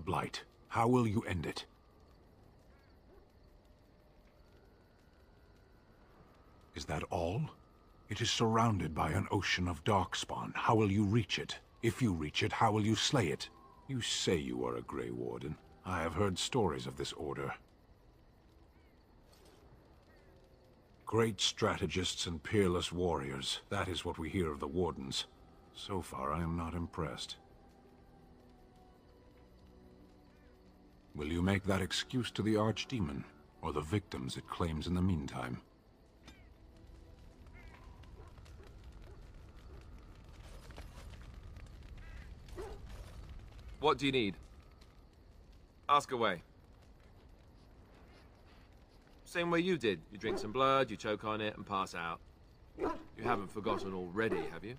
Blight. How will you end it? Is that all? It is surrounded by an ocean of darkspawn. How will you reach it? If you reach it, how will you slay it? You say you are a Grey Warden. I have heard stories of this order. Great strategists and peerless warriors. That is what we hear of the Wardens. So far, I am not impressed. Will you make that excuse to the Archdemon, or the victims it claims in the meantime? What do you need? Ask away. Same way you did. You drink some blood, you choke on it, and pass out. You haven't forgotten already, have you?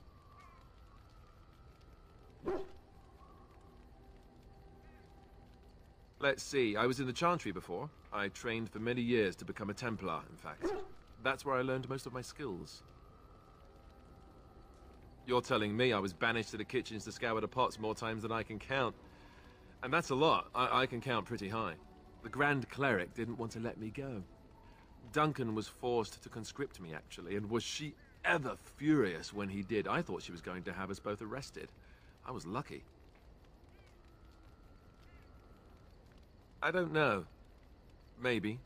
Let's see, I was in the Chantry before. I trained for many years to become a Templar, in fact. That's where I learned most of my skills. You're telling me I was banished to the kitchens to scour the pots more times than I can count. And that's a lot. I can count pretty high. The Grand Cleric didn't want to let me go. Duncan was forced to conscript me, actually, and was she ever furious when he did. I thought she was going to have us both arrested. I was lucky. I don't know. Maybe.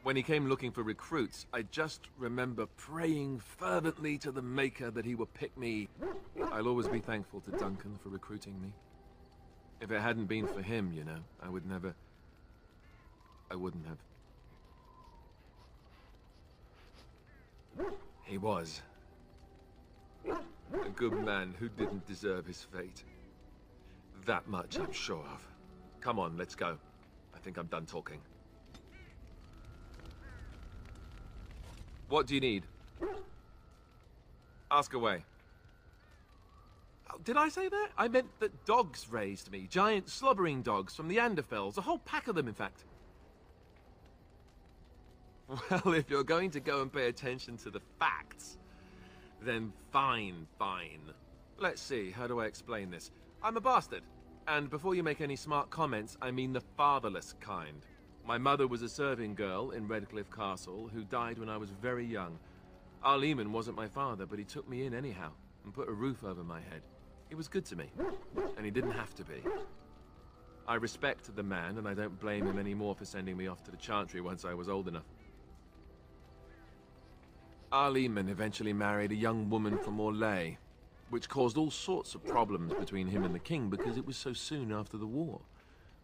When he came looking for recruits, I just remember praying fervently to the Maker that he would pick me. I'll always be thankful to Duncan for recruiting me. If it hadn't been for him, you know, I wouldn't have. He was a good man who didn't deserve his fate. That much I'm sure of. Come on, let's go. I think I'm done talking. What do you need? Ask away. Oh, did I say that? I meant that dogs raised me. Giant slobbering dogs from the Anderfells. A whole pack of them, in fact. Well, if you're going to go and pay attention to the facts, then fine. Let's see, how do I explain this? I'm a bastard. And before you make any smart comments, I mean the fatherless kind. My mother was a serving girl in Redcliffe Castle who died when I was very young. Arleman wasn't my father, but he took me in anyhow and put a roof over my head. He was good to me, and he didn't have to be. I respect the man, and I don't blame him anymore for sending me off to the Chantry once I was old enough. Arleman eventually married a young woman from Orlais, which caused all sorts of problems between him and the king because it was so soon after the war.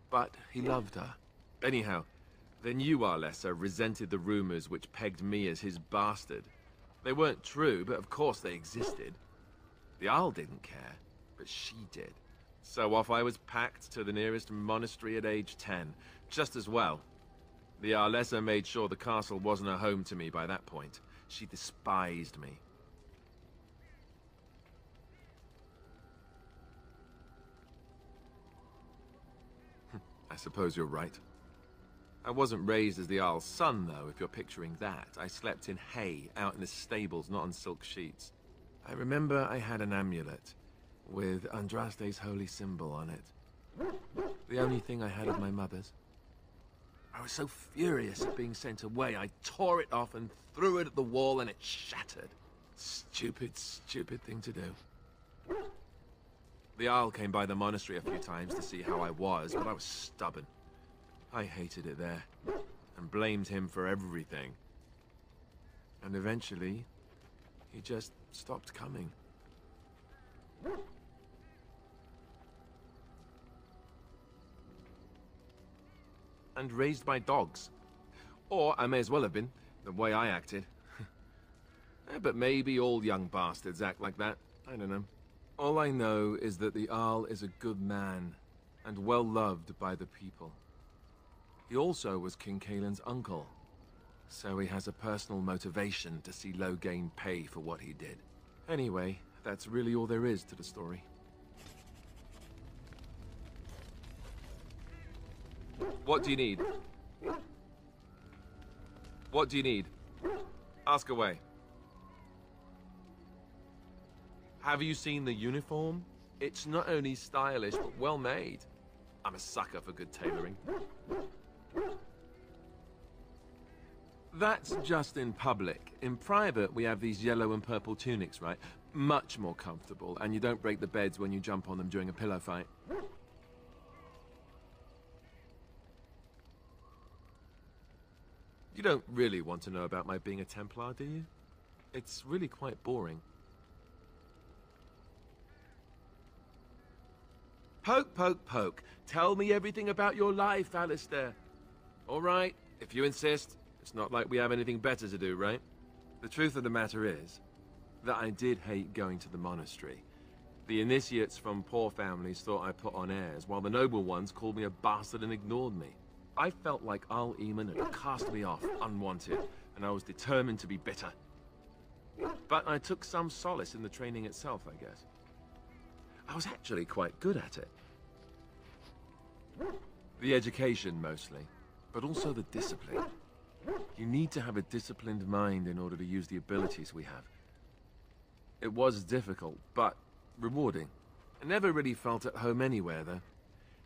But he loved her. Anyhow, the new Arlessa resented the rumors which pegged me as his bastard. They weren't true, but of course they existed. The Arl didn't care, but she did. So off I was packed to the nearest monastery at age 10, just as well. The Arlessa made sure the castle wasn't a home to me by that point. She despised me. I suppose you're right. I wasn't raised as the Arl's son, though, if you're picturing that. I slept in hay, out in the stables, not on silk sheets. I remember I had an amulet with Andraste's holy symbol on it. The only thing I had of my mother's. I was so furious at being sent away, I tore it off and threw it at the wall and it shattered. Stupid thing to do. The Arl came by the monastery a few times to see how I was, but I was stubborn. I hated it there, and blamed him for everything. And eventually, he just stopped coming. And raised my dogs. Or I may as well have been, the way I acted. But maybe all young bastards act like that. I don't know. All I know is that the Arl is a good man, and well loved by the people. He also was King Cailan's uncle, so he has a personal motivation to see Loghain pay for what he did. Anyway, that's really all there is to the story. What do you need? What do you need? Ask away. Have you seen the uniform? It's not only stylish, but well made. I'm a sucker for good tailoring. That's just in public. In private, we have these yellow and purple tunics, right? Much more comfortable, and you don't break the beds when you jump on them during a pillow fight. You don't really want to know about my being a Templar, do you? It's really quite boring. Poke, poke, poke. Tell me everything about your life, Alistair. All right, if you insist. It's not like we have anything better to do, right? The truth of the matter is that I did hate going to the monastery. The initiates from poor families thought I put on airs, while the noble ones called me a bastard and ignored me. I felt like Al Eamon had cast me off, unwanted, and I was determined to be bitter. But I took some solace in the training itself, I guess. I was actually quite good at it. The education, mostly, but also the discipline. You need to have a disciplined mind in order to use the abilities we have. It was difficult, but rewarding. I never really felt at home anywhere, though,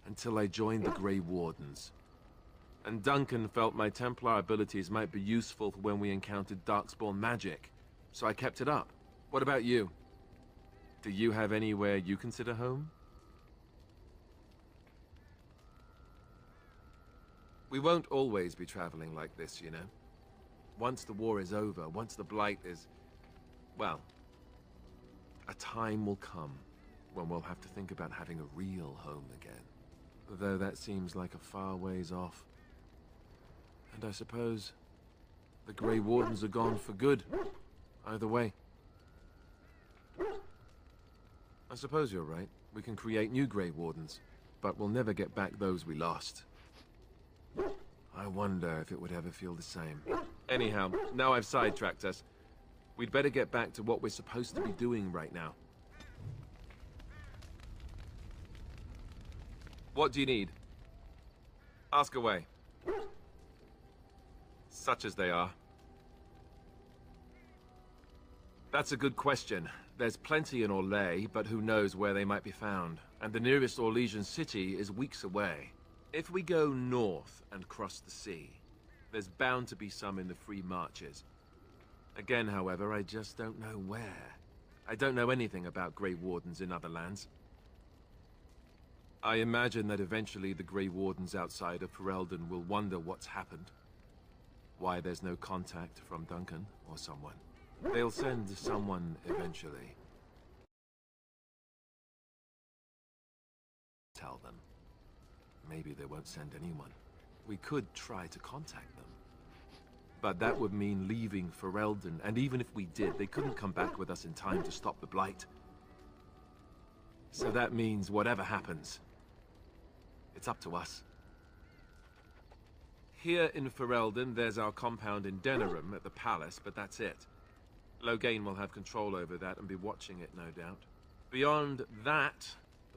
until I joined the Grey Wardens. And Duncan felt my Templar abilities might be useful for when we encountered Darkspawn magic, so I kept it up. What about you? Do you have anywhere you consider home? We won't always be traveling like this, you know. Once the war is over, once the Blight is... well, a time will come when we'll have to think about having a real home again. Though that seems like a far ways off. And I suppose the Grey Wardens are gone for good, either way. I suppose you're right. We can create new Grey Wardens, but we'll never get back those we lost. I wonder if it would ever feel the same. Anyhow, now I've sidetracked us. We'd better get back to what we're supposed to be doing right now. What do you need? Ask away. Such as they are. That's a good question. There's plenty in Orlais, but who knows where they might be found. And the nearest Orlesian city is weeks away. If we go north and cross the sea, there's bound to be some in the Free Marches. Again, however, I just don't know where. I don't know anything about Grey Wardens in other lands. I imagine that eventually the Grey Wardens outside of Ferelden will wonder what's happened. Why there's no contact from Duncan or someone. They'll send someone eventually. Tell them. Maybe they won't send anyone. We could try to contact them. But that would mean leaving Ferelden, and even if we did, they couldn't come back with us in time to stop the Blight. So that means whatever happens, it's up to us. Here in Ferelden, there's our compound in Denerim at the palace, but that's it. Loghain will have control over that and be watching it, no doubt. Beyond that,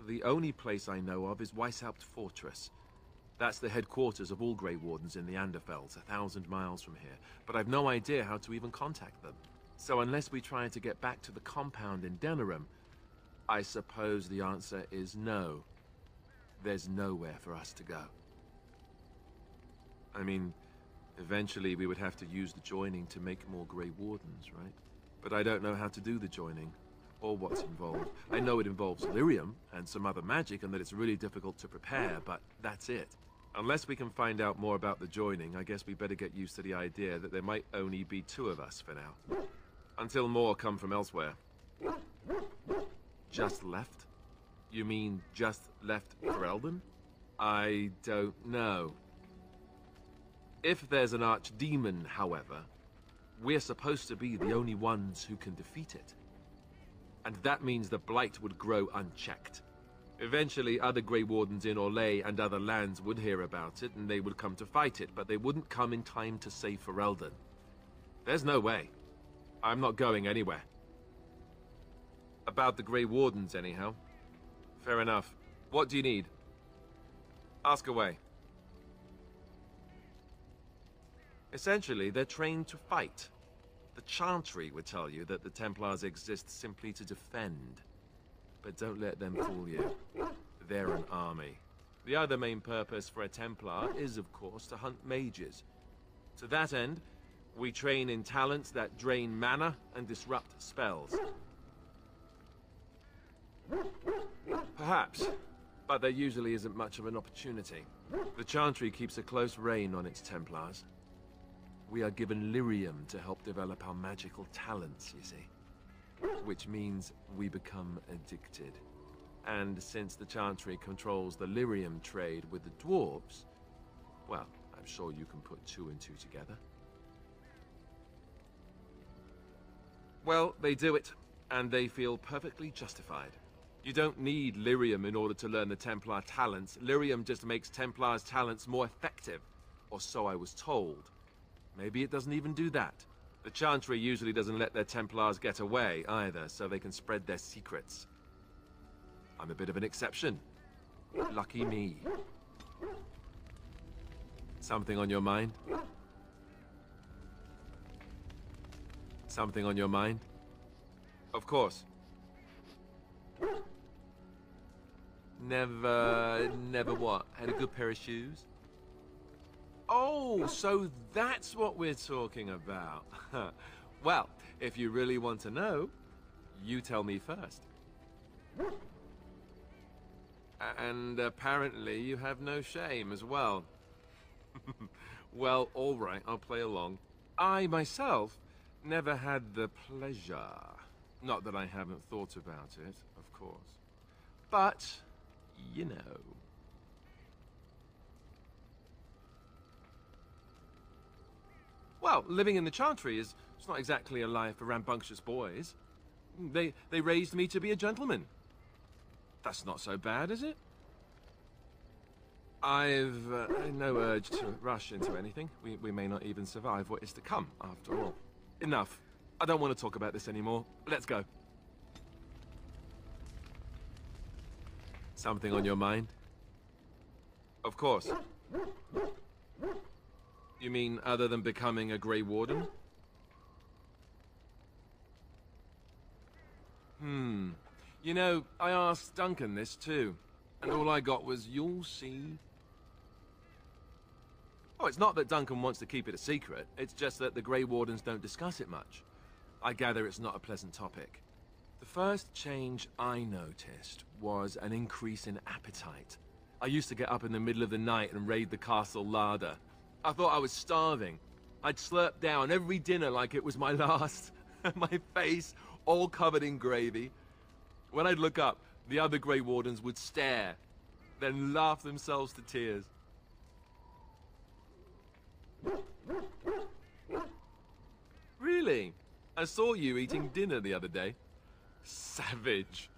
the only place I know of is Weishaupt Fortress. That's the headquarters of all Grey Wardens in the Anderfells, 1,000 miles from here. But I've no idea how to even contact them. So unless we try to get back to the compound in Denerim, I suppose the answer is no. There's nowhere for us to go. I mean, eventually we would have to use the joining to make more Grey Wardens, right? But I don't know how to do the joining, or what's involved. I know it involves lyrium and some other magic, and that it's really difficult to prepare, but that's it. Unless we can find out more about the joining, I guess we better get used to the idea that there might only be 2 of us for now. Until more come from elsewhere. Just left? You mean just left Ferelden? I don't know. If there's an archdemon, however, we're supposed to be the only ones who can defeat it. And that means the Blight would grow unchecked. Eventually, other Grey Wardens in Orlais and other lands would hear about it, and they would come to fight it, but they wouldn't come in time to save Ferelden. There's no way. I'm not going anywhere. About the Grey Wardens, anyhow. Fair enough. What do you need? Ask away. Essentially, they're trained to fight. The Chantry would tell you that the Templars exist simply to defend. But don't let them fool you. They're an army. The other main purpose for a Templar is, of course, to hunt mages. To that end, we train in talents that drain mana and disrupt spells. Perhaps, but there usually isn't much of an opportunity. The Chantry keeps a close rein on its Templars. We are given lyrium to help develop our magical talents, you see. Which means we become addicted. And since the Chantry controls the lyrium trade with the dwarves, well, I'm sure you can put two and two together. Well, they do it, and they feel perfectly justified. You don't need lyrium in order to learn the Templar talents. Lyrium just makes Templars' talents more effective, or so I was told. Maybe it doesn't even do that. The Chantry usually doesn't let their Templars get away either, so they can spread their secrets. I'm a bit of an exception. Lucky me. Something on your mind? Something on your mind? Of course. Never what? Had a good pair of shoes? Oh, so that's what we're talking about. Well, if you really want to know, you tell me first. And apparently you have no shame as well. Well, all right, I'll play along. I, myself, never had the pleasure. Not that I haven't thought about it, of course. But, you know. Well, living in the Chantry is it's not exactly a life for rambunctious boys. They raised me to be a gentleman. That's not so bad, is it? I've no urge to rush into anything. We may not even survive what is to come, after all. Enough. I don't want to talk about this anymore. Let's go. Something on your mind? Of course. You mean other than becoming a Grey Warden? You know, I asked Duncan this too, and all I got was, "You'll see." Oh, it's not that Duncan wants to keep it a secret, it's just that the Grey Wardens don't discuss it much. I gather it's not a pleasant topic. The first change I noticed was an increase in appetite. I used to get up in the middle of the night and raid the castle larder. I thought I was starving. I'd slurp down every dinner like it was my last. My face all covered in gravy. When I'd look up, the other Grey Wardens would stare, then laugh themselves to tears. Really? I saw you eating dinner the other day. Savage.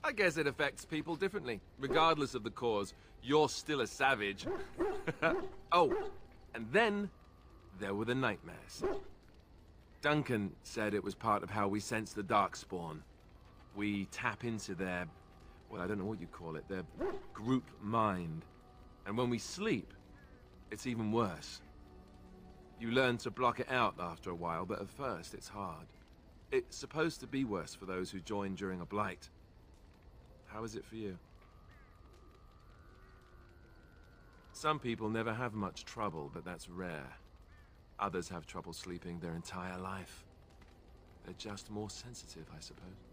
I guess it affects people differently. Regardless of the cause, you're still a savage. Oh, and then there were the nightmares. Duncan said it was part of how we sense the Darkspawn. We tap into their, well, I don't know what you call it, their group mind. And when we sleep, it's even worse. You learn to block it out after a while, but at first it's hard. It's supposed to be worse for those who join during a blight. How is it for you? Some people never have much trouble, but that's rare. Others have trouble sleeping their entire life. They're just more sensitive, I suppose.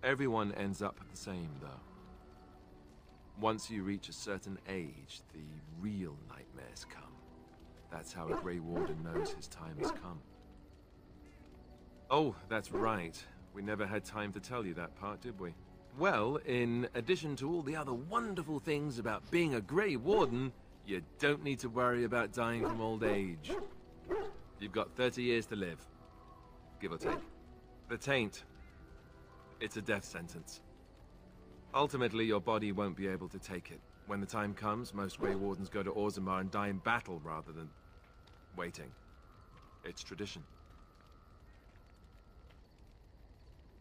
Everyone ends up the same, though. Once you reach a certain age, the real nightmares come. That's how a Grey Warden knows his time has come. Oh, that's right. We never had time to tell you that part, did we? Well, in addition to all the other wonderful things about being a Grey Warden, you don't need to worry about dying from old age. You've got 30 years to live, give or take. The Taint, it's a death sentence. Ultimately, your body won't be able to take it. When the time comes, most Grey Wardens go to Orzammar and die in battle rather than waiting. It's tradition.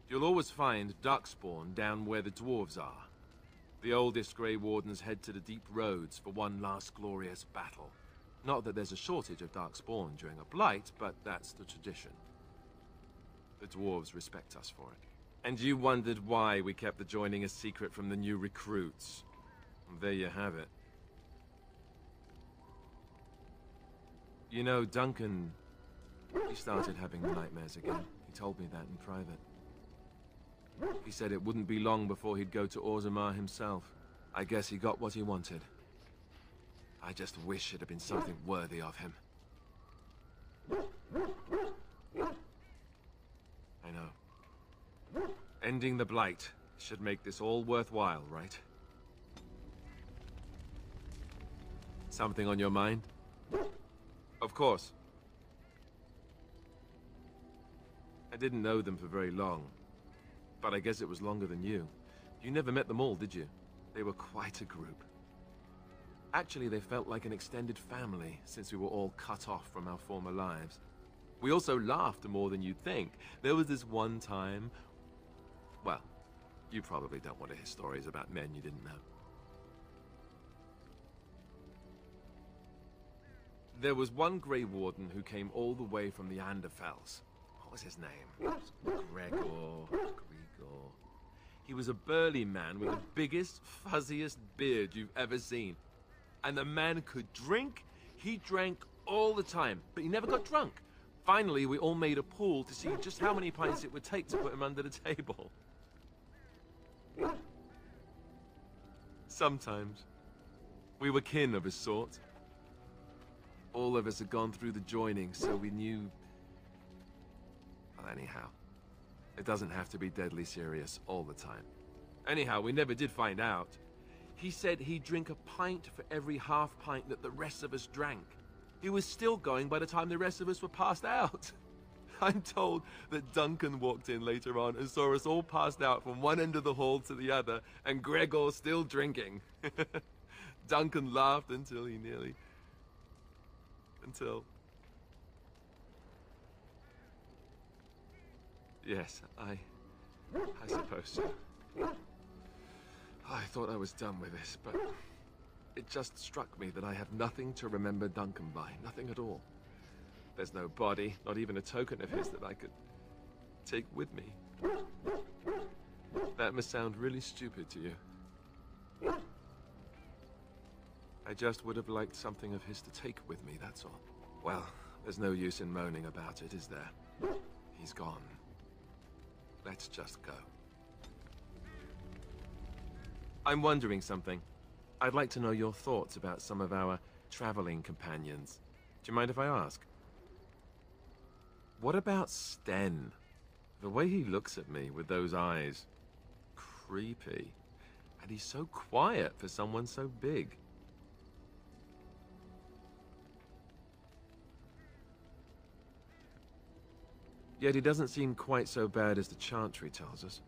You'll always find Darkspawn down where the dwarves are. The oldest Grey Wardens head to the deep roads for one last glorious battle. Not that there's a shortage of Darkspawn during a blight, but that's the tradition. The dwarves respect us for it. And you wondered why we kept the joining a secret from the new recruits. Well, there you have it. You know, Duncan, he started having nightmares again. He told me that in private. He said it wouldn't be long before he'd go to Orzammar himself. I guess he got what he wanted. I just wish it had been something worthy of him. I know. Ending the Blight should make this all worthwhile, right? Something on your mind? Of course. I didn't know them for very long, but I guess it was longer than you. You never met them all, did you? They were quite a group. Actually, they felt like an extended family, since we were all cut off from our former lives. We also laughed more than you'd think. There was this one time... Well, you probably don't want to hear stories about men you didn't know. There was one Grey Warden who came all the way from the Anderfells. What was his name? Gregor. He was a burly man with the biggest, fuzziest beard you've ever seen. And the man could drink. He drank all the time, but he never got drunk. Finally, we all made a pool to see just how many pints it would take to put him under the table. Sometimes, we were kin of a sort. All of us had gone through the joining, so we knew... Well, anyhow, it doesn't have to be deadly serious all the time. Anyhow, we never did find out. He said he'd drink a pint for every half pint that the rest of us drank. He was still going by the time the rest of us were passed out. I'm told that Duncan walked in later on and saw us all passed out from one end of the hall to the other, and Gregor still drinking. Duncan laughed until he nearly... Yes, I suppose so. I thought I was done with this, but it just struck me that I have nothing to remember Duncan by. Nothing at all. There's no body, not even a token of his that I could take with me. That must sound really stupid to you. I just would have liked something of his to take with me, that's all. Well, there's no use in moaning about it, is there? He's gone. Let's just go. I'm wondering something. I'd like to know your thoughts about some of our traveling companions. Do you mind if I ask? What about Sten? The way he looks at me with those eyes. Creepy. And he's so quiet for someone so big. Yet he doesn't seem quite so bad as the Chantry tells us.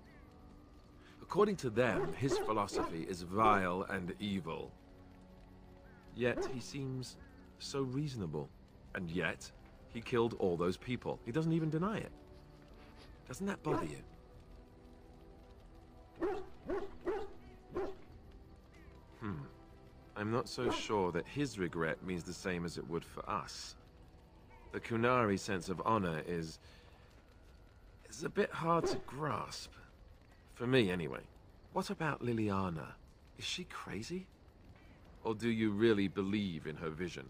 According to them, his philosophy is vile and evil. Yet he seems so reasonable. And yet, he killed all those people. He doesn't even deny it. Doesn't that bother you? I'm not so sure that his regret means the same as it would for us. The Qunari sense of honor is a bit hard to grasp. For me, anyway. What about Liliana? Is she crazy? Or do you really believe in her vision?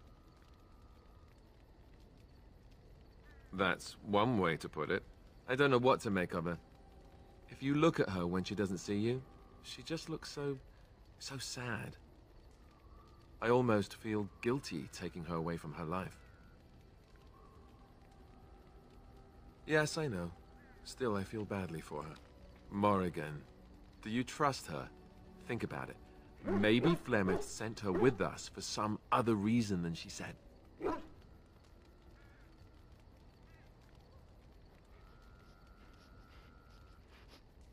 That's one way to put it. I don't know what to make of her. If you look at her when she doesn't see you, she just looks so sad. I almost feel guilty taking her away from her life. Yes, I know. Still, I feel badly for her. Morrigan, do you trust her? Think about it. Maybe Flemeth sent her with us for some other reason than she said.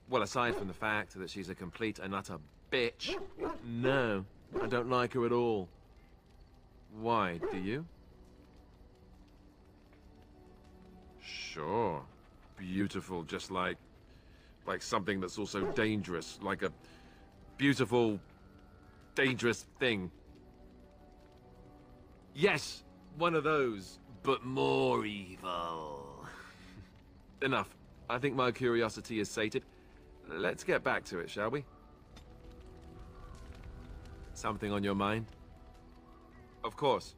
Well, aside from the fact that she's a complete and utter bitch, no, I don't like her at all. Why, do you? Sure. Beautiful, just like something that's also dangerous, like a beautiful, dangerous thing. Yes, one of those, but more evil. Enough. I think my curiosity is sated. Let's get back to it, shall we? Something on your mind? Of course.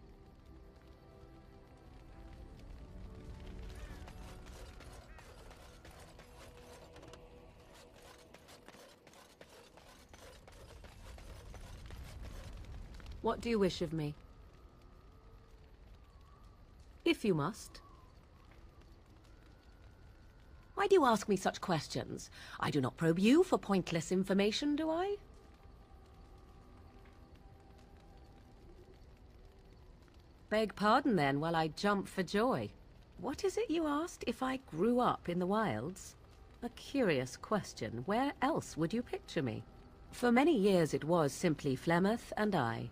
What do you wish of me? If you must. Why do you ask me such questions? I do not probe you for pointless information, do I? Beg pardon then, while I jump for joy. What is it you asked if I grew up in the wilds? A curious question. Where else would you picture me? For many years it was simply Flemeth and I.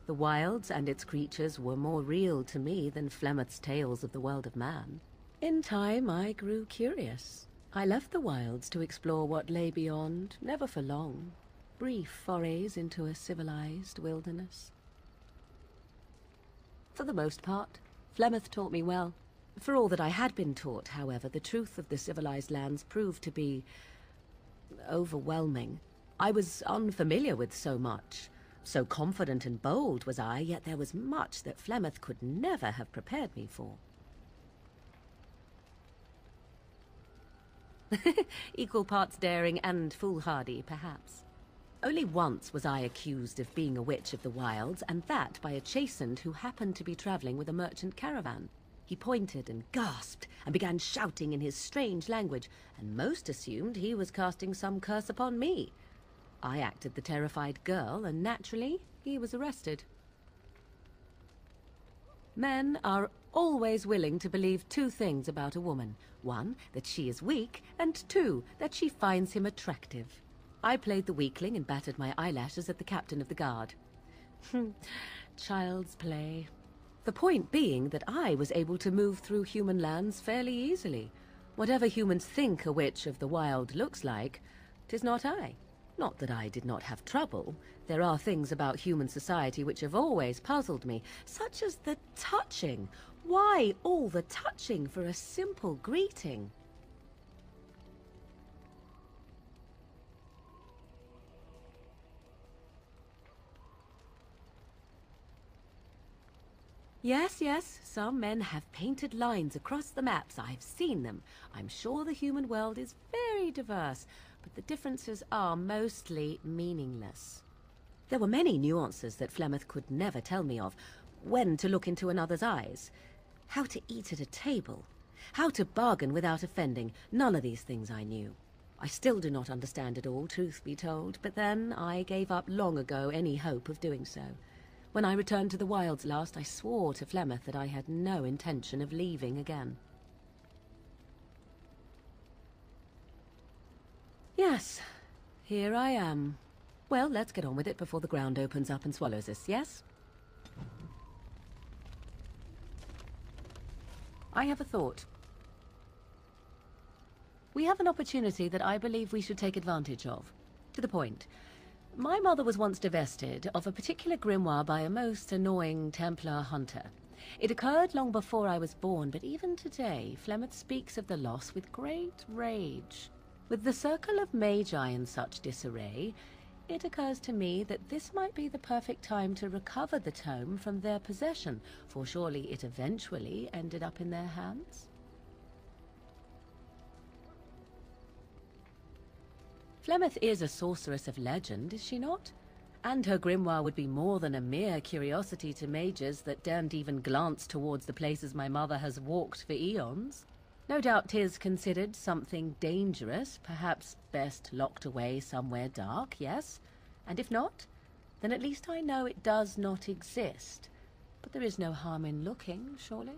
The wilds and its creatures were more real to me than Flemeth's tales of the world of man. In time, I grew curious. I left the wilds to explore what lay beyond, never for long. Brief forays into a civilized wilderness. For the most part, Flemeth taught me well. For all that I had been taught, however, the truth of the civilized lands proved to be overwhelming. I was unfamiliar with so much. So confident and bold was I, yet there was much that Flemeth could never have prepared me for. Equal parts daring and foolhardy, perhaps. Only once was I accused of being a witch of the wilds, and that by a chastened who happened to be traveling with a merchant caravan. He pointed and gasped, and began shouting in his strange language, and most assumed he was casting some curse upon me. I acted the terrified girl, and naturally, he was arrested. Men are always willing to believe two things about a woman. One, that she is weak, and two, that she finds him attractive. I played the weakling and battered my eyelashes at the captain of the guard. Child's play. The point being that I was able to move through human lands fairly easily. Whatever humans think a witch of the wild looks like, 'tis not I. Not that I did not have trouble. There are things about human society which have always puzzled me, such as the touching. Why all the touching for a simple greeting? Yes, yes, some men have painted lines across the maps. I've seen them. I'm sure the human world is very diverse, but the differences are mostly meaningless. There were many nuances that Flemeth could never tell me of. When to look into another's eyes, how to eat at a table, how to bargain without offending. None of these things I knew. I still do not understand it all, truth be told, but then I gave up long ago any hope of doing so. When I returned to the wilds last, I swore to Flemeth that I had no intention of leaving again. Yes, here I am. Well, let's get on with it before the ground opens up and swallows us, yes? I have a thought. We have an opportunity that I believe we should take advantage of. To the point. My mother was once divested of a particular grimoire by a most annoying Templar hunter. It occurred long before I was born, but even today, Flemeth speaks of the loss with great rage. With the circle of magi in such disarray, it occurs to me that this might be the perfect time to recover the tome from their possession, for surely it eventually ended up in their hands. Flemeth is a sorceress of legend, is she not? And her grimoire would be more than a mere curiosity to mages that daren't even glance towards the places my mother has walked for eons. No doubt 'tis considered something dangerous, perhaps best locked away somewhere dark, yes? And if not, then at least I know it does not exist. But there is no harm in looking, surely?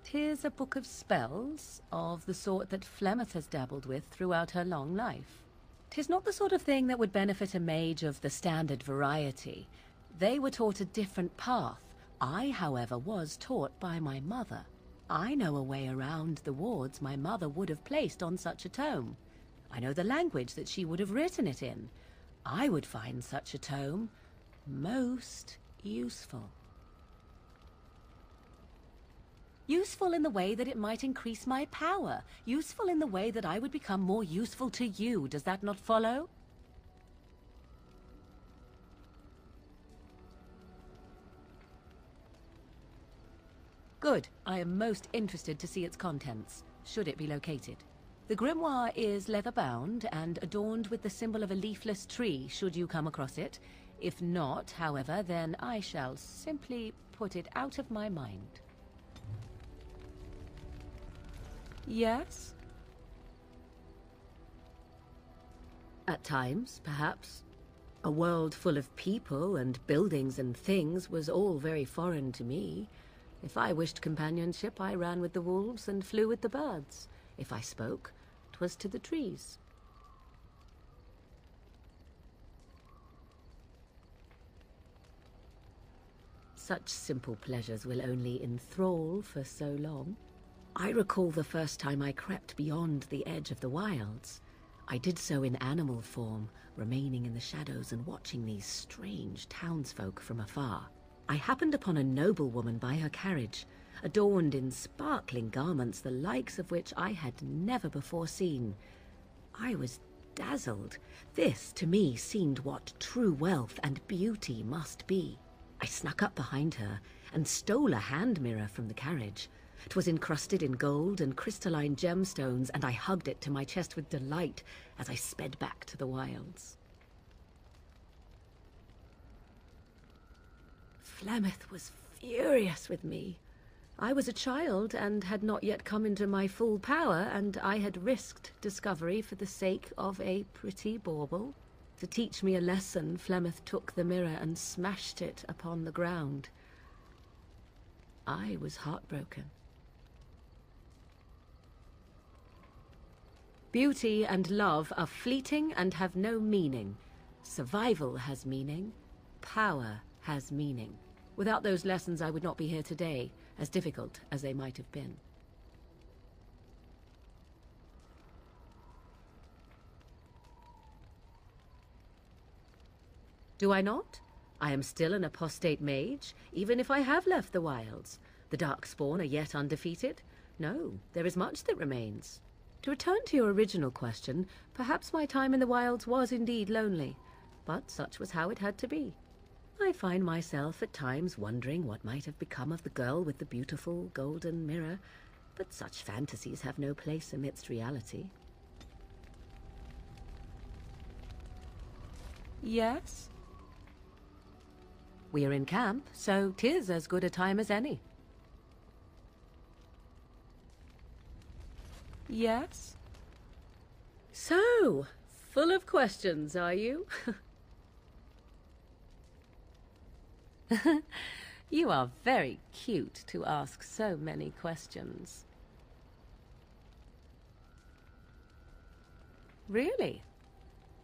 'Tis a book of spells, of the sort that Flemeth has dabbled with throughout her long life. 'Tis not the sort of thing that would benefit a mage of the standard variety. They were taught a different path. I, however, was taught by my mother. I know a way around the wards my mother would have placed on such a tome. I know the language that she would have written it in. I would find such a tome most useful. Useful in the way that it might increase my power. Useful in the way that I would become more useful to you. Does that not follow? Good. I am most interested to see its contents, should it be located. The grimoire is leather-bound and adorned with the symbol of a leafless tree, should you come across it. If not, however, then I shall simply put it out of my mind. Yes? At times, perhaps. A world full of people and buildings and things was all very foreign to me. If I wished companionship, I ran with the wolves and flew with the birds. If I spoke, 'twas to the trees. Such simple pleasures will only enthrall for so long. I recall the first time I crept beyond the edge of the wilds. I did so in animal form, remaining in the shadows and watching these strange townsfolk from afar. I happened upon a noblewoman by her carriage, adorned in sparkling garments the likes of which I had never before seen. I was dazzled. This, to me, seemed what true wealth and beauty must be. I snuck up behind her and stole a hand mirror from the carriage. 'Twas encrusted in gold and crystalline gemstones, and I hugged it to my chest with delight as I sped back to the wilds. Flemeth was furious with me. I was a child and had not yet come into my full power, and I had risked discovery for the sake of a pretty bauble. To teach me a lesson, Flemeth took the mirror and smashed it upon the ground. I was heartbroken. Beauty and love are fleeting and have no meaning. Survival has meaning. Power has meaning. Without those lessons, I would not be here today, as difficult as they might have been. Do I not? I am still an apostate mage, even if I have left the wilds. The Darkspawn are yet undefeated? No, there is much that remains. To return to your original question, perhaps my time in the wilds was indeed lonely, but such was how it had to be. I find myself at times wondering what might have become of the girl with the beautiful golden mirror, but such fantasies have no place amidst reality. Yes? We are in camp, so 'tis as good a time as any. Yes? So, full of questions, are you? You are very cute to ask so many questions. Really?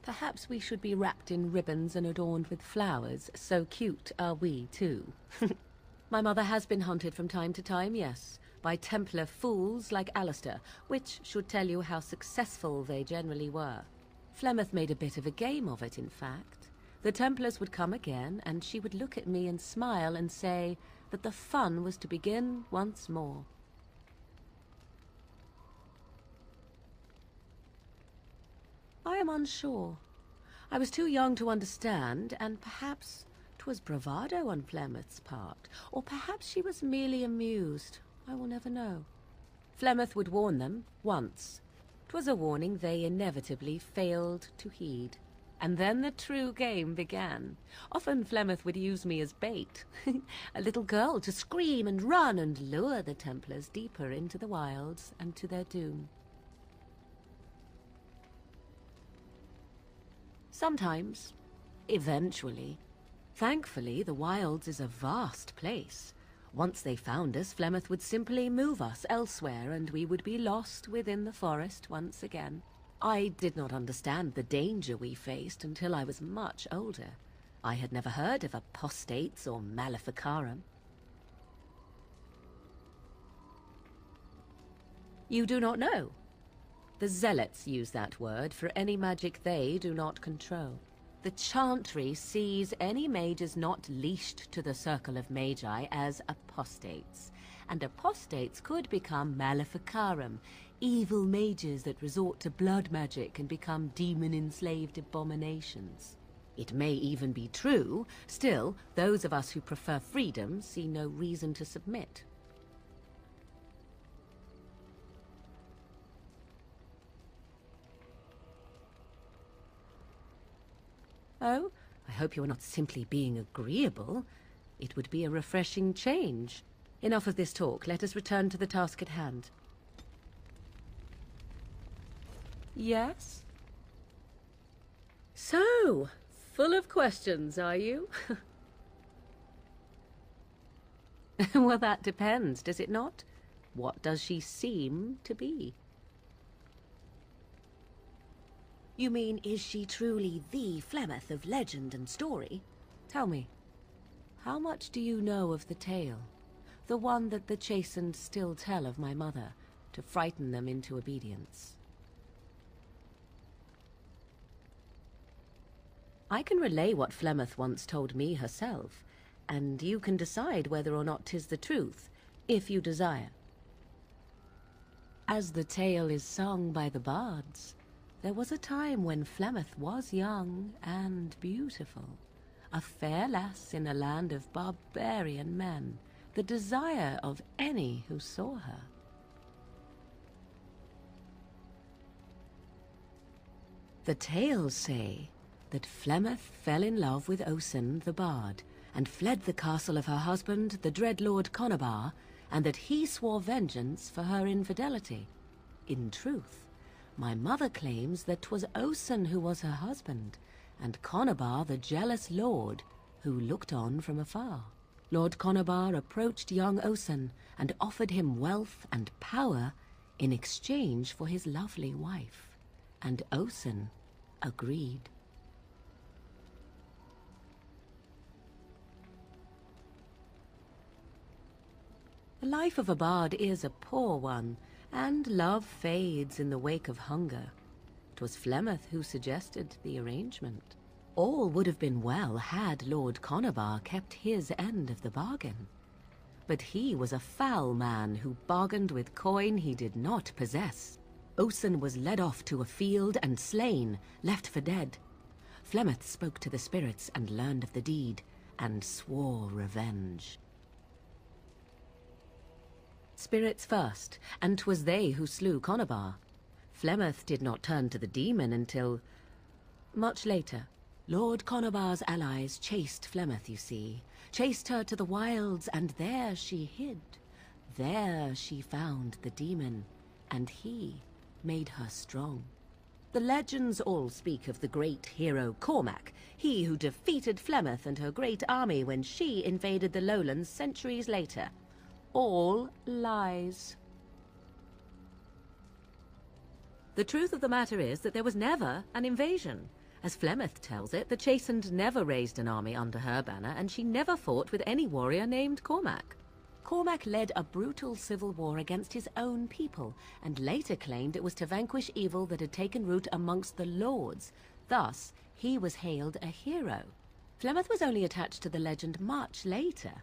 Perhaps we should be wrapped in ribbons and adorned with flowers. So cute are we, too. My mother has been hunted from time to time, yes, by Templar fools like Alistair, which should tell you how successful they generally were. Flemeth made a bit of a game of it, in fact. The Templars would come again, and she would look at me and smile and say that the fun was to begin once more. I am unsure. I was too young to understand, and perhaps 'twas bravado on Flemeth's part, or perhaps she was merely amused. I will never know. Flemeth would warn them, once. 'Twas a warning they inevitably failed to heed. And then the true game began. Often Flemeth would use me as bait. A little girl to scream and run and lure the Templars deeper into the wilds and to their doom. Sometimes. Eventually. Thankfully, the wilds is a vast place. Once they found us, Flemeth would simply move us elsewhere, and we would be lost within the forest once again. I did not understand the danger we faced until I was much older. I had never heard of apostates or maleficarum. You do not know? The zealots use that word for any magic they do not control. The Chantry sees any mages not leashed to the Circle of Magi as apostates, and apostates could become Maleficarum, evil mages that resort to blood magic and become demon-enslaved abominations. It may even be true, still, those of us who prefer freedom see no reason to submit. Oh, I hope you are not simply being agreeable. It would be a refreshing change. Enough of this talk. Let us return to the task at hand. Yes? So, full of questions, are you? Well, that depends, does it not? What does she seem to be? You mean, is she truly the Flemeth of legend and story? Tell me, how much do you know of the tale? The one that the Chastened still tell of my mother, to frighten them into obedience. I can relay what Flemeth once told me herself, and you can decide whether or not 'tis the truth, if you desire. As the tale is sung by the bards, there was a time when Flemeth was young and beautiful, a fair lass in a land of barbarian men, the desire of any who saw her. The tales say that Flemeth fell in love with Osen the bard, and fled the castle of her husband, the dread Lord Conobar, and that he swore vengeance for her infidelity. In truth, my mother claims that 'twas Osen who was her husband, and Conobar the jealous lord, who looked on from afar. Lord Conobar approached young Osen, and offered him wealth and power in exchange for his lovely wife, and Osen agreed. The life of a bard is a poor one, and love fades in the wake of hunger. 'Twas Flemeth who suggested the arrangement. All would have been well had Lord Conobar kept his end of the bargain. But he was a foul man who bargained with coin he did not possess. Osen was led off to a field and slain, left for dead. Flemeth spoke to the spirits and learned of the deed, and swore revenge. Spirits first, and 'twas they who slew Conobar. Flemeth did not turn to the demon until much later. Lord Conobar's allies chased Flemeth, you see, chased her to the wilds, and there she hid. There she found the demon, and he made her strong. The legends all speak of the great hero Cormac, he who defeated Flemeth and her great army when she invaded the lowlands centuries later. All lies. The truth of the matter is that there was never an invasion. As Flemeth tells it, the Chastened never raised an army under her banner, and she never fought with any warrior named Cormac. Cormac led a brutal civil war against his own people, and later claimed it was to vanquish evil that had taken root amongst the lords. Thus, he was hailed a hero. Flemeth was only attached to the legend much later.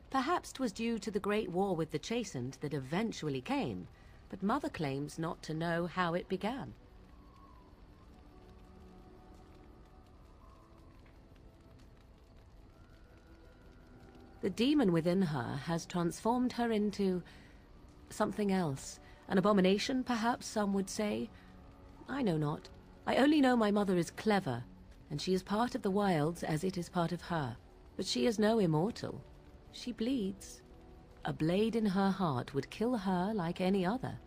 Perhaps 'twas due to the great war with the Chastened that eventually came, but Mother claims not to know how it began. The demon within her has transformed her into something else. An abomination, perhaps some would say. I know not. I only know my mother is clever, and she is part of the wilds as it is part of her. But she is no immortal. She bleeds. A blade in her heart would kill her like any other,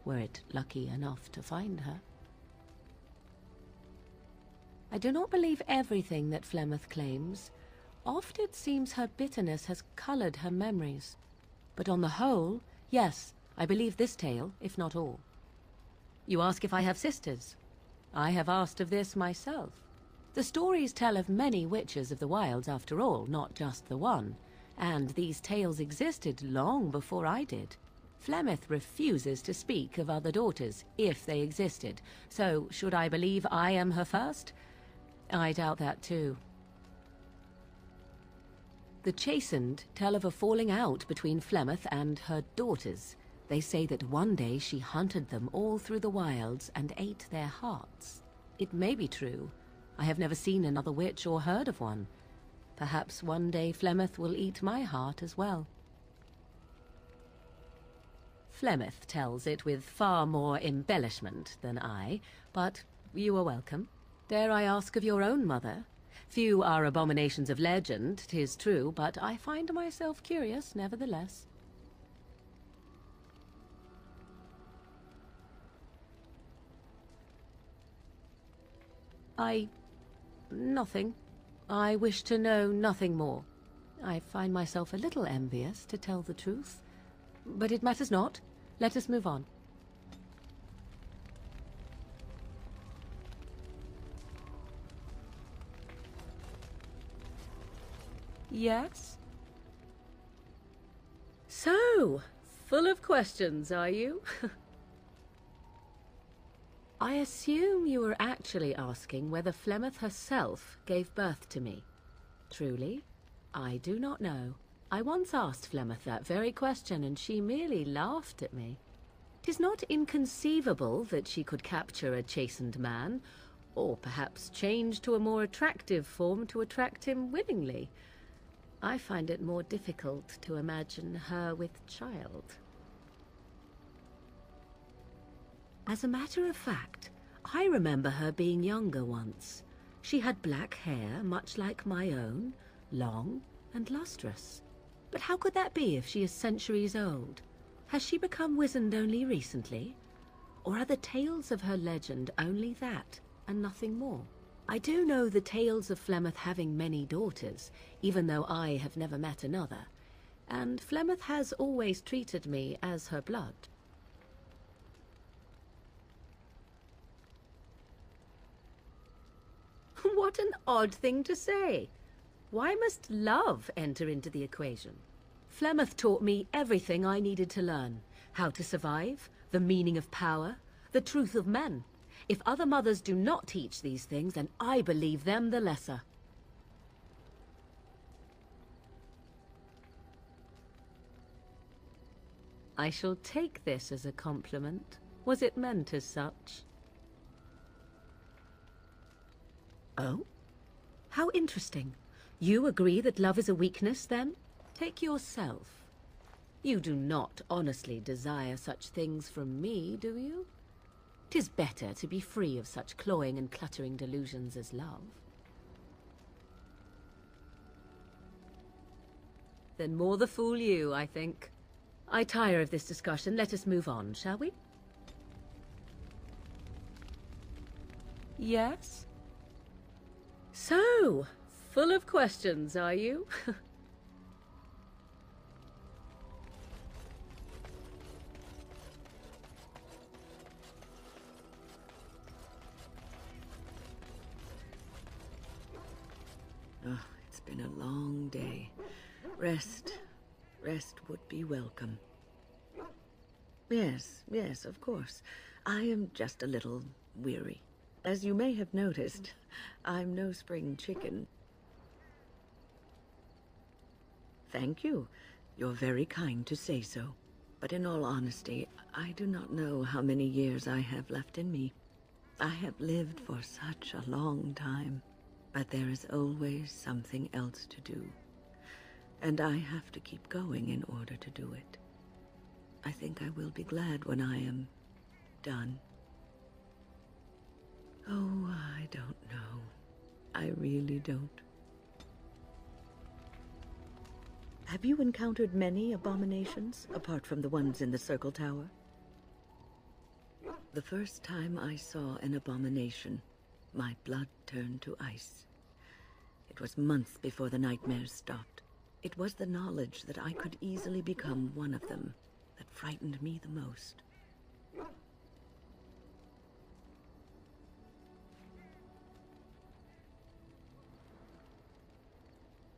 were it lucky enough to find her. I do not believe everything that Flemeth claims. Oft it seems her bitterness has colored her memories. But on the whole, yes, I believe this tale, if not all. You ask if I have sisters. I have asked of this myself. The stories tell of many witches of the wilds after all, not just the one. And these tales existed long before I did. Flemeth refuses to speak of other daughters, if they existed. So, should I believe I am her first? I doubt that too. The Chastened tell of a falling out between Flemeth and her daughters. They say that one day she hunted them all through the wilds and ate their hearts. It may be true. I have never seen another witch or heard of one. Perhaps one day Flemeth will eat my heart as well. Flemeth tells it with far more embellishment than I, but you are welcome. Dare I ask of your own mother? Few are abominations of legend, 'tis true, but I find myself curious nevertheless. Nothing. I wish to know nothing more. I find myself a little envious, to tell the truth. But it matters not. Let us move on. Yes? So, full of questions, are you? I assume you were actually asking whether Flemeth herself gave birth to me. Truly, I do not know. I once asked Flemeth that very question, and she merely laughed at me. 'Tis not inconceivable that she could capture a chastened man, or perhaps change to a more attractive form to attract him willingly. I find it more difficult to imagine her with child. As a matter of fact, I remember her being younger once. She had black hair, much like my own, long and lustrous. But how could that be if she is centuries old? Has she become wizened only recently? Or are the tales of her legend only that, and nothing more? I do know the tales of Flemeth having many daughters, even though I have never met another. And Flemeth has always treated me as her blood. What an odd thing to say. Why must love enter into the equation? Flemeth taught me everything I needed to learn. How to survive, the meaning of power, the truth of men. If other mothers do not teach these things, then I believe them the lesser. I shall take this as a compliment. Was it meant as such? Oh? How interesting. You agree that love is a weakness, then? Take yourself. You do not honestly desire such things from me, do you? 'Tis better to be free of such cloying and cluttering delusions as love. Then more the fool you, I think. I tire of this discussion. Let us move on, shall we? Yes? So, full of questions, are you? Oh, it's been a long day. Rest would be welcome. Yes, of course. I am just a little weary. As you may have noticed, I'm no spring chicken. Thank you. You're very kind to say so. But in all honesty, I do not know how many years I have left in me. I have lived for such a long time, but there is always something else to do. And I have to keep going in order to do it. I think I will be glad when I am done. Oh, I don't know. I really don't. Have you encountered many abominations, apart from the ones in the Circle Tower? The first time I saw an abomination, my blood turned to ice. It was months before the nightmares stopped. It was the knowledge that I could easily become one of them that frightened me the most.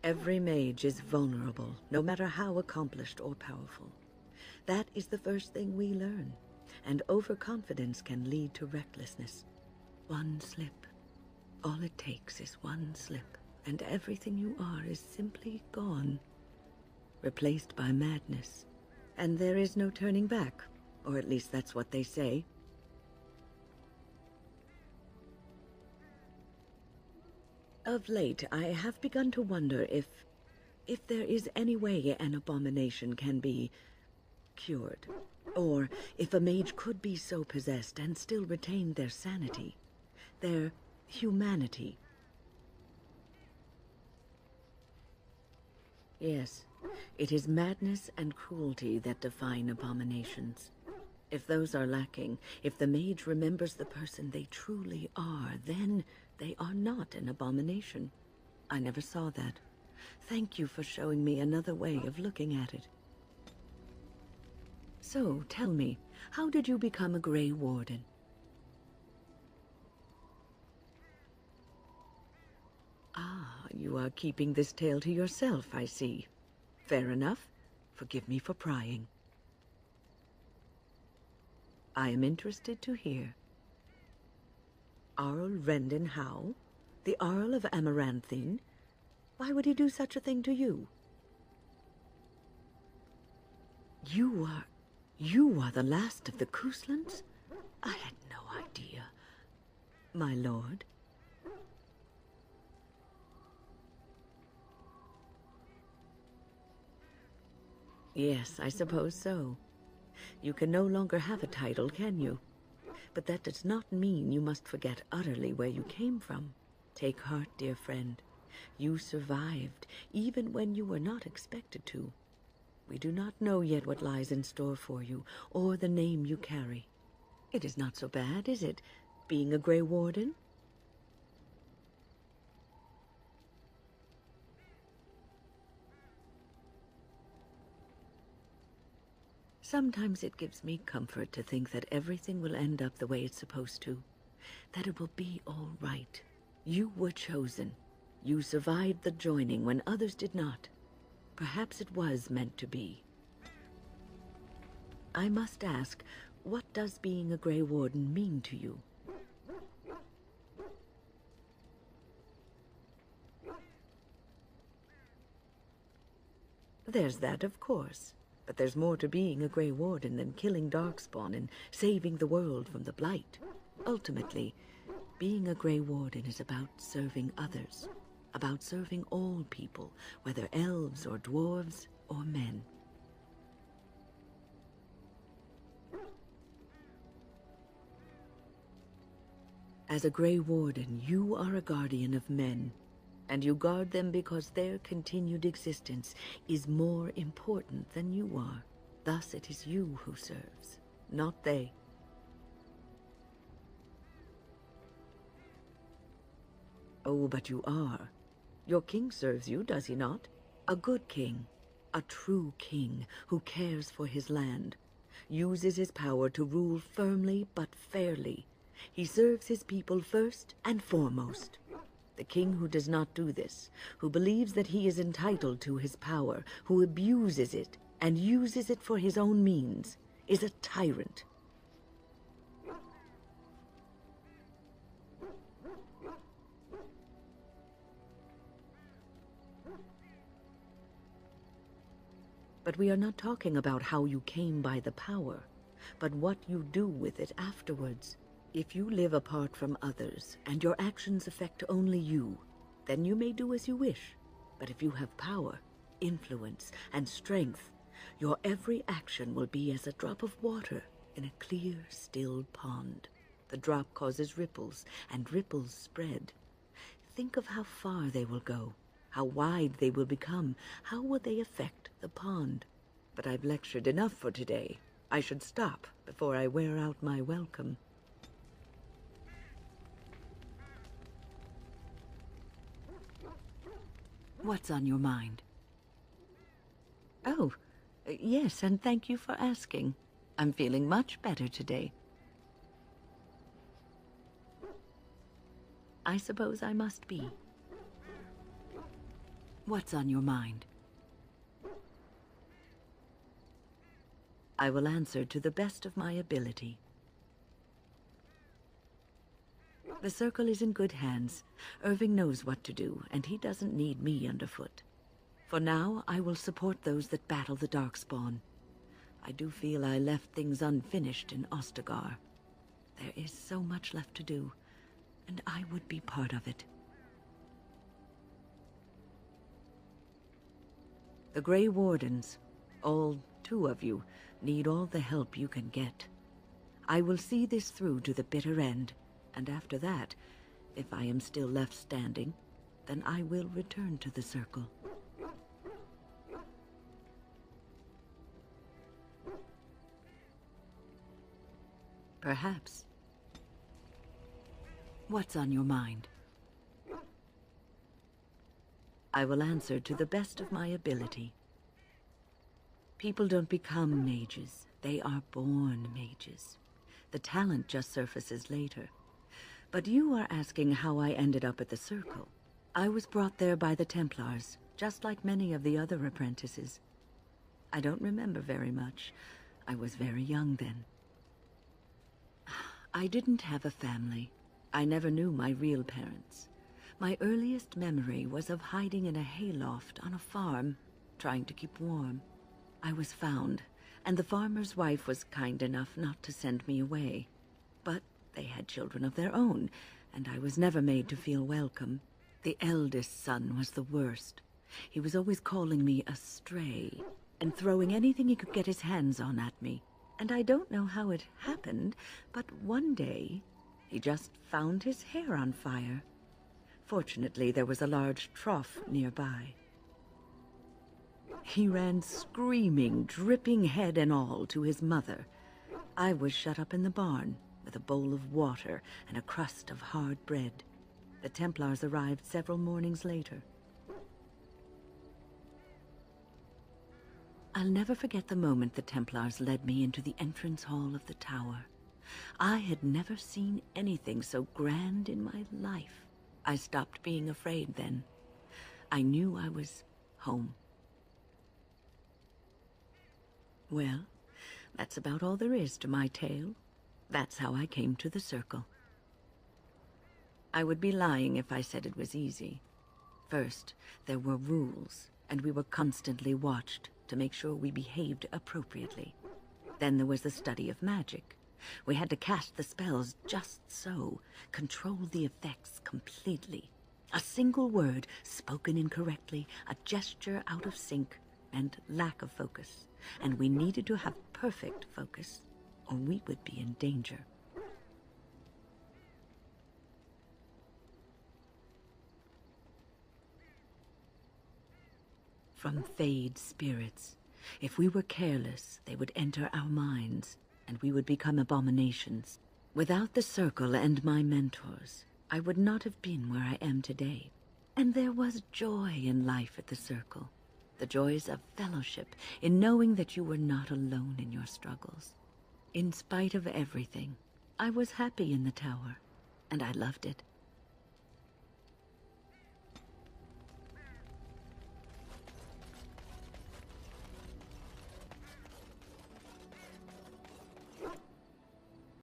Every mage is vulnerable, no matter how accomplished or powerful. That is the first thing we learn, and overconfidence can lead to recklessness. One slip, All it takes is one slip, and everything you are is simply gone, replaced by madness. And there is no turning back, or at least that's what they say. Of late, I have begun to wonder if there is any way an abomination can be cured, or if a mage could be so possessed and still retain their sanity, their humanity. Yes, it is madness and cruelty that define abominations. If those are lacking, if the mage remembers the person they truly are, then they are not an abomination. I never saw that. Thank you for showing me another way of looking at it. So, tell me, how did you become a Grey Warden? Ah, you are keeping this tale to yourself, I see. Fair enough. Forgive me for prying. I am interested to hear. Arl Rendon Howe? The Arl of Amaranthine? Why would he do such a thing to you? You are the last of the Couslands? I had no idea. My lord? Yes, I suppose so. You can no longer have a title, can you? But that does not mean you must forget utterly where you came from. Take heart, dear friend. You survived, even when you were not expected to. We do not know yet what lies in store for you, or the name you carry. It is not so bad, is it, being a Grey Warden? Sometimes it gives me comfort to think that everything will end up the way it's supposed to. That it will be all right. You were chosen. You survived the joining when others did not. Perhaps it was meant to be. I must ask, what does being a Grey Warden mean to you? There's that, of course. But there's more to being a Grey Warden than killing Darkspawn and saving the world from the Blight. Ultimately, being a Grey Warden is about serving others, about serving all people, whether elves or dwarves or men. As a Grey Warden, you are a guardian of men, and you guard them because their continued existence is more important than you are. Thus it is you who serves, not they. Oh, but you are. Your king serves you, does he not? A good king, a true king who cares for his land, uses his power to rule firmly but fairly. He serves his people first and foremost. The king who does not do this, who believes that he is entitled to his power, who abuses it and uses it for his own means, is a tyrant. But we are not talking about how you came by the power, but what you do with it afterwards. If you live apart from others, and your actions affect only you, then you may do as you wish. But if you have power, influence, and strength, your every action will be as a drop of water in a clear, still pond. The drop causes ripples, and ripples spread. Think of how far they will go, how wide they will become, how will they affect the pond. But I've lectured enough for today. I should stop before I wear out my welcome. What's on your mind? Oh, yes, and thank you for asking. I'm feeling much better today. I suppose I must be. What's on your mind? I will answer to the best of my ability. The Circle is in good hands. Irving knows what to do, and he doesn't need me underfoot. For now, I will support those that battle the Darkspawn. I do feel I left things unfinished in Ostagar. There is so much left to do, and I would be part of it. The Grey Wardens, all 2 of you, need all the help you can get. I will see this through to the bitter end, and after that, if I am still left standing, then I will return to the Circle. Perhaps. What's on your mind? I will answer to the best of my ability. People don't become mages. They are born mages. The talent just surfaces later. But you are asking how I ended up at the Circle. I was brought there by the Templars, just like many of the other apprentices. I don't remember very much. I was very young then. I didn't have a family. I never knew my real parents. My earliest memory was of hiding in a hayloft on a farm, trying to keep warm. I was found, and the farmer's wife was kind enough not to send me away. But they had children of their own, and I was never made to feel welcome. The eldest son was the worst. He was always calling me a stray, and throwing anything he could get his hands on at me. And I don't know how it happened, but one day, he just found his hair on fire. Fortunately, there was a large trough nearby. He ran screaming, dripping head and all, to his mother. I was shut up in the barn, with a bowl of water and a crust of hard bread. The Templars arrived several mornings later. I'll never forget the moment the Templars led me into the entrance hall of the tower. I had never seen anything so grand in my life. I stopped being afraid then. I knew I was home. Well, that's about all there is to my tale. That's how I came to the Circle. I would be lying if I said it was easy. First, there were rules, and we were constantly watched to make sure we behaved appropriately. Then there was the study of magic. We had to cast the spells just so, control the effects completely. A single word spoken incorrectly, a gesture out of sync, and lack of focus. And we needed to have perfect focus, or we would be in danger. From Fade spirits. If we were careless, they would enter our minds, and we would become abominations. Without the Circle and my mentors, I would not have been where I am today. And there was joy in life at the Circle. The joys of fellowship, in knowing that you were not alone in your struggles. In spite of everything, I was happy in the tower, and I loved it.